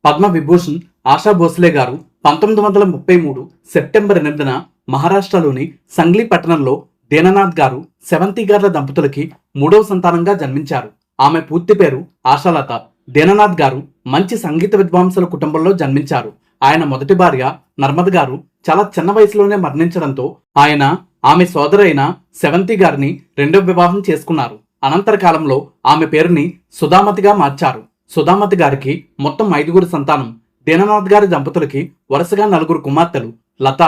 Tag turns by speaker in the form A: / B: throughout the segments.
A: పద్మ విభూషణ్ ఆశా భోస్లే గారు 1933 సెప్టెంబర్ 8న మహారాష్ట్రలోని సంగ్లీ పట్టణంలో దీననాథ్ గారు సెవంతి గార్ల దంపతులకి మూడవ సంతానంగా జన్మించారు. ఆమె పూర్తి పేరు ఆశాలత. దీననాథ్ గారు మంచి సంగీత విద్వాంసుల కుటుంబంలో జన్మించారు. ఆయన మొదటి భార్య నర్మద్ గారు చాలా చిన్న వయసులోనే మరణించడంతో ఆయన ఆమె సోదరైన సెవంతి గారిని రెండవ వివాహం చేసుకున్నారు. అనంతర కాలంలో ఆమె పేరుని సుధామతిగా మార్చారు. సుధామతి గారికి మొత్తం 5గురు సంతానం. దీననాథ్ గారి దంపతులకి వరుసగా 4 కుమార్తెలు లత,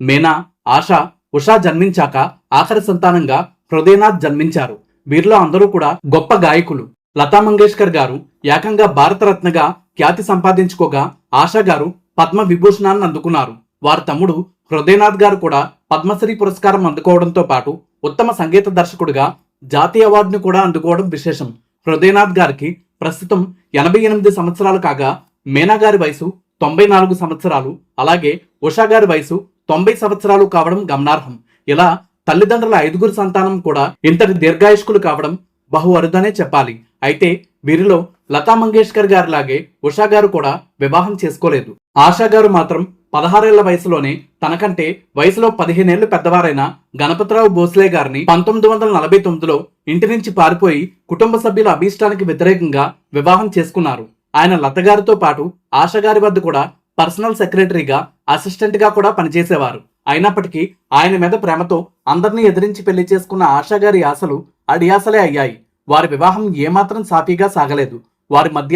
A: మీనా, ఆశ, ఉషా జన్మించాక ఆఖరి సంతానంగా హృదయనాథ్ జన్మించారు. వీరిలో అందరూ కూడా గొప్ప గాయకులు. లతా మంగేష్కర్ గారు ఏకంగా భారతరత్నగా ఖ్యాతి సంపాదించుకోగా ఆశా గారు పద్మ విభూషణాన్ని అందుకున్నారు. వారి తమ్ముడు హృదయనాథ్ గారు కూడా పద్మశ్రీ పురస్కారం అందుకోవడంతో పాటు ఉత్తమ సంగీత దర్శకుడిగా జాతీయ అవార్డును కూడా అందుకోవడం విశేషం. హృదయనాథ్ గారికి ప్రస్తుతం 88 సంవత్సరాలు కాగా మీనా గారి వయసు 94 సంవత్సరాలు, అలాగే ఉషా గారి వయసు 90 సంవత్సరాలు కావడం గమనార్హం. ఇలా తల్లిదండ్రుల 5గురు సంతానం కూడా ఇంతటి దీర్ఘాయుష్కులు కావడం బహు అరుదనే చెప్పాలి. అయితే వీరిలో లతా మంగేష్కర్ గారి లాగే ఉషా గారు కూడా వివాహం చేసుకోలేదు. ఆశా గారు మాత్రం 16 ఏళ్ల వయసులోనే తనకంటే వయసులో 15 ఏళ్లు పెద్దవారైన గణపతిరావు భోస్లే గారిని 1949లో ఇంటి నుంచి పారిపోయి కుటుంబ సభ్యుల అభీష్టానికి వ్యతిరేకంగా వివాహం చేసుకున్నారు. ఆయన లత గారితో పాటు ఆశా గారి వద్ద కూడా పర్సనల్ సెక్రటరీగా, అసిస్టెంట్ గా కూడా పనిచేసేవారు. అయినప్పటికీ ఆయన మీద ప్రేమతో అందరినీ ఎదిరించి పెళ్లి చేసుకున్న ఆశా గారి ఆశలు అడియాసలే అయ్యాయి. వారి వివాహం ఏమాత్రం సాఫీగా సాగలేదు. వారి మధ్య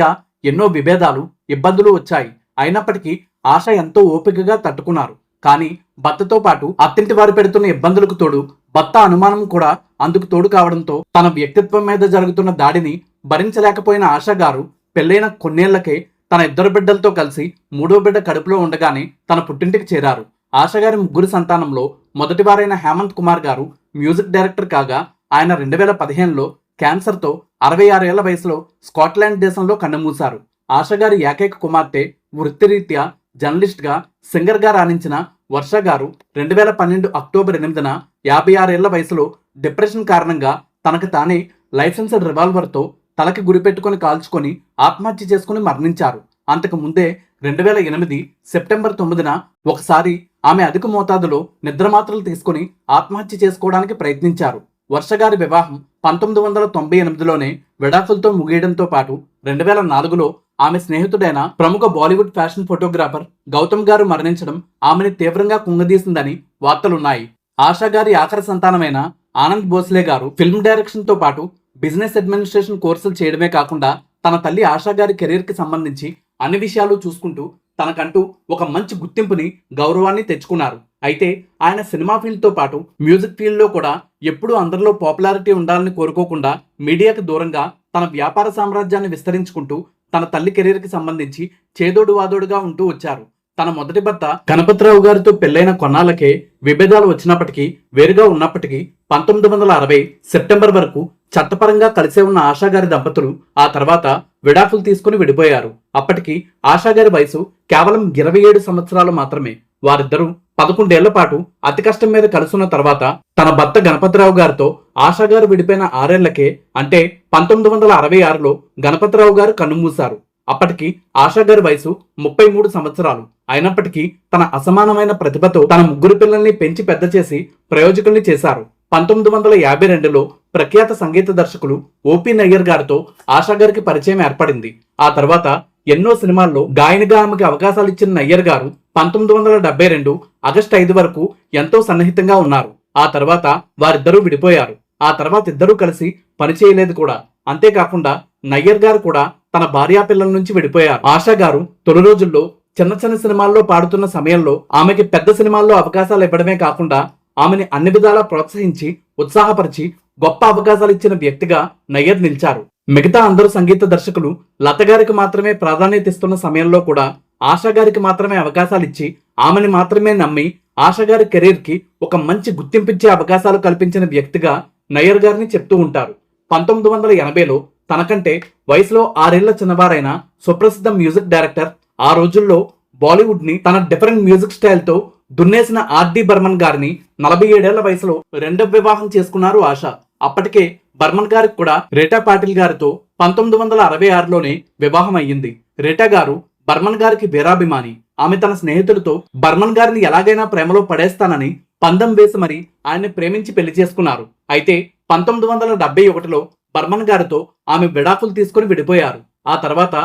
A: ఎన్నో విభేదాలు, ఇబ్బందులు వచ్చాయి. అయినప్పటికీ ఆశ ఎంతో ఓపికగా తట్టుకున్నారు. కానీ భర్తతో పాటు అత్తింటి వారు పెడుతున్న ఇబ్బందులకు తోడు భర్త అనుమానం కూడా అందుకు తోడు కావడంతో తన వ్యక్తిత్వం మీద జరుగుతున్న దాడిని భరించలేకపోయిన ఆశా గారు పెళ్లైన కొన్నేళ్లకే తన 2 బిడ్డలతో కలిసి 3వ బిడ్డ కడుపులో ఉండగానే తన పుట్టింటికి చేరారు. ఆశగారి 3 సంతానంలో మొదటి వారైన హేమంత్ కుమార్ గారు మ్యూజిక్ డైరెక్టర్ కాగా ఆయన 2015లో క్యాన్సర్తో 66 ఏళ్ల వయసులో స్కాట్లాండ్ దేశంలో కన్నుమూశారు. ఆశగారి ఏకైక కుమార్తె వృత్తిరీత్యా జర్నలిస్ట్ గా, సింగర్ గా రాణించిన వర్ష గారు 2012 అక్టోబర్ 8న 56 ఏళ్ల వయసులో డిప్రెషన్ కారణంగా తనకు తానే లైసెన్స్డ్ రివాల్వర్తో తలకి గురిపెట్టుకుని కాల్చుకొని ఆత్మహత్య చేసుకుని మరణించారు. అంతకు ముందే 2008 సెప్టెంబర్ 9న ఒకసారి ఆమె అధిక మోతాదులో నిద్రమాత్రలు తీసుకుని ఆత్మహత్య చేసుకోవడానికి ప్రయత్నించారు. వర్షగారి వివాహం 1998లోనే విడాకులతో ముగియడంతో పాటు 2004లో ఆమె స్నేహితుడైన ప్రముఖ బాలీవుడ్ ఫ్యాషన్ ఫోటోగ్రాఫర్ గౌతమ్ గారు మరణించడం ఆమెని తీవ్రంగా కుంగదీసిందని వార్తలున్నాయి. ఆశా గారి ఆఖరి సంతానమైన ఆనంద్ భోస్లే గారు ఫిల్మ్ డైరెక్షన్ తో పాటు బిజినెస్ అడ్మినిస్ట్రేషన్ కోర్సులు చేయడమే కాకుండా తన తల్లి ఆశా గారి కెరీర్ కి సంబంధించి అన్ని విషయాలు చూసుకుంటూ తనకంటూ ఒక మంచి గుర్తింపుని, గౌరవాన్ని తెచ్చుకున్నారు. అయితే ఆయన సినిమా ఫీల్డ్ తో పాటు మ్యూజిక్ ఫీల్డ్ లో కూడా ఎప్పుడూ అందరిలో పాపులారిటీ ఉండాలని కోరుకోకుండా మీడియాకు దూరంగా తన వ్యాపార సామ్రాజ్యాన్ని విస్తరించుకుంటూ తన తల్లి కెరీర్ కి సంబంధించి చేదోడు వాదోడుగా ఉంటూ వచ్చారు. తన మొదటి భర్త గణపతిరావు గారితో పెళ్లైన కొన్నాళ్ళకే విభేదాలు వచ్చినప్పటికీ, వేరుగా ఉన్నప్పటికీ 1960 సెప్టెంబర్ వరకు చట్టపరంగా కలిసే ఉన్న ఆశా గారి దంపతులు ఆ తర్వాత విడాకులు తీసుకుని విడిపోయారు. అప్పటికి ఆశా గారి వయసు కేవలం 27 సంవత్సరాలు మాత్రమే. వారిద్దరూ 11 ఏళ్ల పాటు అతి కష్టం మీద కలుసున్న తర్వాత తన భర్త గణపతిరావు గారితో ఆశా గారు విడిపోయిన 6 ఏళ్లకే, అంటే 1966లో గణపతిరావు గారు కన్నుమూశారు. అప్పటికి ఆశా గారి వయసు 33 సంవత్సరాలు. అయినప్పటికీ తన అసమానమైన ప్రతిభతో తన 3 పిల్లల్ని పెంచి పెద్ద చేసి ప్రయోజకుల్ని చేశారు. 1952లో ప్రఖ్యాత సంగీత దర్శకులు ఓపీ నయ్యర్ గారితో ఆశా గారికి పరిచయం ఏర్పడింది. ఆ తర్వాత ఎన్నో సినిమాల్లో గాయనిగా ఆమెకి అవకాశాలు ఇచ్చిన నయ్యర్ గారు 1972 ఆగస్టు 5 వరకు ఎంతో సన్నిహితంగా ఉన్నారు. ఆ తర్వాత వారిద్దరూ విడిపోయారు. ఆ తర్వాత ఇద్దరూ కలిసి పనిచేయలేదు కూడా. అంతేకాకుండా నయ్యర్ గారు కూడా తన భార్యా పిల్లల నుంచి విడిపోయారు. ఆశా గారు తొలి రోజుల్లో చిన్న చిన్న సినిమాల్లో పాడుతున్న సమయంలో ఆమెకి పెద్ద సినిమాల్లో అవకాశాలు ఇవ్వడమే కాకుండా ఆమెని అన్ని విధాలా ప్రోత్సహించి, ఉత్సాహపరిచి గొప్ప అవకాశాలు ఇచ్చిన వ్యక్తిగా నయ్యర్ నిలిచారు. మిగతా అందరూ సంగీత దర్శకులు లత గారికి మాత్రమే ప్రాధాన్యత ఇస్తున్న సమయంలో కూడా ఆశా గారికి మాత్రమే అవకాశాలు ఇచ్చి, ఆమెని మాత్రమే నమ్మి ఆశా గారి కెరీర్ కి ఒక మంచి గుర్తింపిచ్చే అవకాశాలు కల్పించిన వ్యక్తిగా నయ్యర్ గారిని చెప్తూ ఉంటారు. 1980లో తనకంటే వయసులో 6 ఏళ్ల చిన్నవారైన సుప్రసిద్ధ మ్యూజిక్ డైరెక్టర్, ఆ రోజుల్లో బాలీవుడ్ ని తన డిఫరెంట్ మ్యూజిక్ స్టైల్ తో దున్నేసిన ఆర్డి బర్మన్ గారిని 47 ఏళ్ల వయసులో రెండవ వివాహం చేసుకున్నారు ఆశ. అప్పటికే బర్మన్ గారికి కూడా రేటా పాటిల్ గారితో 1966లోనే వివాహం అయ్యింది. రేటా గారు బర్మన్ గారికి వీరాభిమాని. ఆమె తన స్నేహితులతో బర్మన్ గారిని ఎలాగైనా ప్రేమలో పడేస్తానని పందెం వేసి మరి ఆయన్ని ప్రేమించి పెళ్లి చేసుకున్నారు. అయితే 1971లో బర్మన్ గారితో ఆమె విడాకులు తీసుకుని విడిపోయారు. ఆ తర్వాత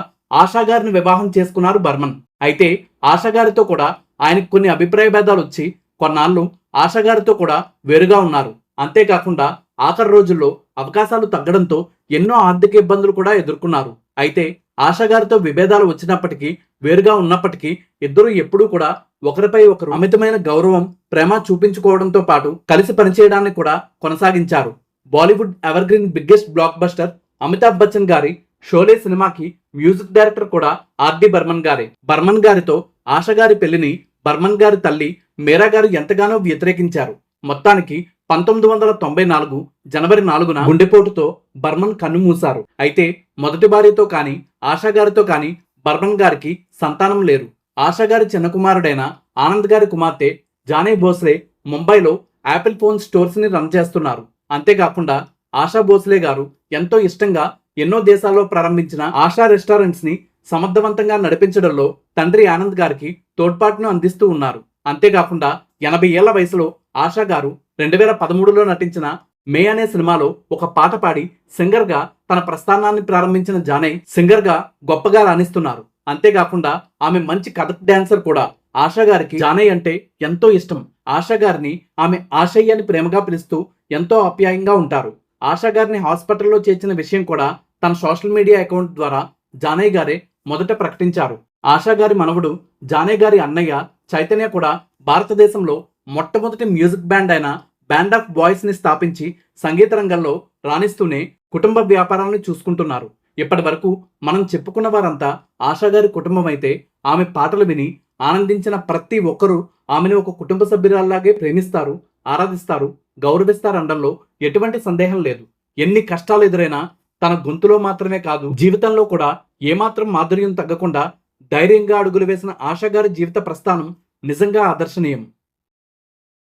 A: ఆశా గారిని వివాహం చేసుకున్నారు బర్మన్. అయితే ఆశా గారితో కూడా ఆయనకు కొన్ని అభిప్రాయ భేదాలు వచ్చి కొన్నాళ్ళు ఆశా గారితో కూడా వేరుగా ఉన్నారు. అంతేకాకుండా ఆఖరి రోజుల్లో అవకాశాలు తగ్గడంతో ఎన్నో ఆర్థిక ఇబ్బందులు కూడా ఎదుర్కొన్నారు. అయితే ఆశా గారితో విభేదాలు వచ్చినప్పటికీ, వేరుగా ఉన్నప్పటికీ ఇద్దరు ఎప్పుడూ కూడా ఒకరిపై ఒకరు అమితమైన గౌరవం, ప్రేమ చూపించుకోవడంతో పాటు కలిసి పనిచేయడాన్ని కూడా కొనసాగించారు. Bollywood ever green biggest block buster Amitabh Bachchan గారి షోలే సినిమాకి మ్యూజిక్ డైరెక్టర్ కూడా ఆర్డి బర్మన్ గారే. బర్మన్ గారితో ఆశా గారి పెళ్లిని బర్మన్ గారి తల్లి మీరా గారు ఎంతగానో వ్యతిరేకించారు. మొత్తానికి 1994 జనవరి 4న గుండెపోటుతో బర్మన్ కన్నుమూశారు. అయితే మొదటి భార్యతో కానీ ఆశా గారితో కానీ బర్మన్ గారికి సంతానం లేరు. ఆశా గారి చిన్న కుమారుడైన ఆనంద్ గారి కుమార్తె జానీ భోస్లే ముంబైలో యాపిల్ ఫోన్ స్టోర్స్ ని రన్ చేస్తున్నారు. అంతేకాకుండా ఆశా భోస్లే గారు ఎంతో ఇష్టంగా ఎన్నో దేశాల్లో ప్రారంభించిన ఆశా రెస్టారెంట్స్ ని సమర్థవంతంగా నడిపించడంలో తండ్రి ఆనంద్ గారికి తోడ్పాటును అందిస్తూ ఉన్నారు. అంతేకాకుండా 80 ఏళ్ల వయసులో ఆశా గారు 2013లో నటించిన మే అనే సినిమాలో ఒక పాట పాడి సింగర్ గా తన ప్రస్థానాన్ని ప్రారంభించిన జానీ సింగర్ గా గొప్పగా రాణిస్తున్నారు. అంతేకాకుండా ఆమె మంచి కథక్ డాన్సర్ కూడా. ఆశా గారికి జానీ అంటే ఎంతో ఇష్టం. ఆశా గారిని ఆమె ఆశయ్య అని ప్రేమగా పిలుస్తూ ఎంతో ఆప్యాయంగా ఉంటారు. ఆశా గారిని హాస్పిటల్లో చేర్చిన విషయం కూడా తన సోషల్ మీడియా అకౌంట్ ద్వారా జానీ గారే మొదట ప్రకటించారు. ఆశా గారి మనవడు జానీ గారి అన్నయ్య చైతన్య కూడా భారతదేశంలో మొట్టమొదటి మ్యూజిక్ బ్యాండ్ అయిన బ్యాండ్ ఆఫ్ బాయ్స్ ని స్థాపించి సంగీత రంగంలో రాణిస్తూనే కుటుంబ వ్యాపారాలను చూసుకుంటున్నారు. ఇప్పటి వరకు మనం చెప్పుకున్న వారంతా ఆశా గారి కుటుంబం అయితే, ఆమె పాటలు విని ఆనందించిన ప్రతి ఒక్కరూ ఆమెను ఒక కుటుంబ సభ్యురాల్లాగే ప్రేమిస్తారు, ఆరాధిస్తారు, గౌరవిస్తారనడంలో ఎటువంటి సందేహం లేదు. ఎన్ని కష్టాలు ఎదురైనా తన గొంతులో మాత్రమే కాదు, జీవితంలో కూడా ఏమాత్రం మాధుర్యం తగ్గకుండా ధైర్యంగా అడుగులు వేసిన ఆశా గారి జీవిత ప్రస్థానం నిజంగా ఆదర్శనీయం.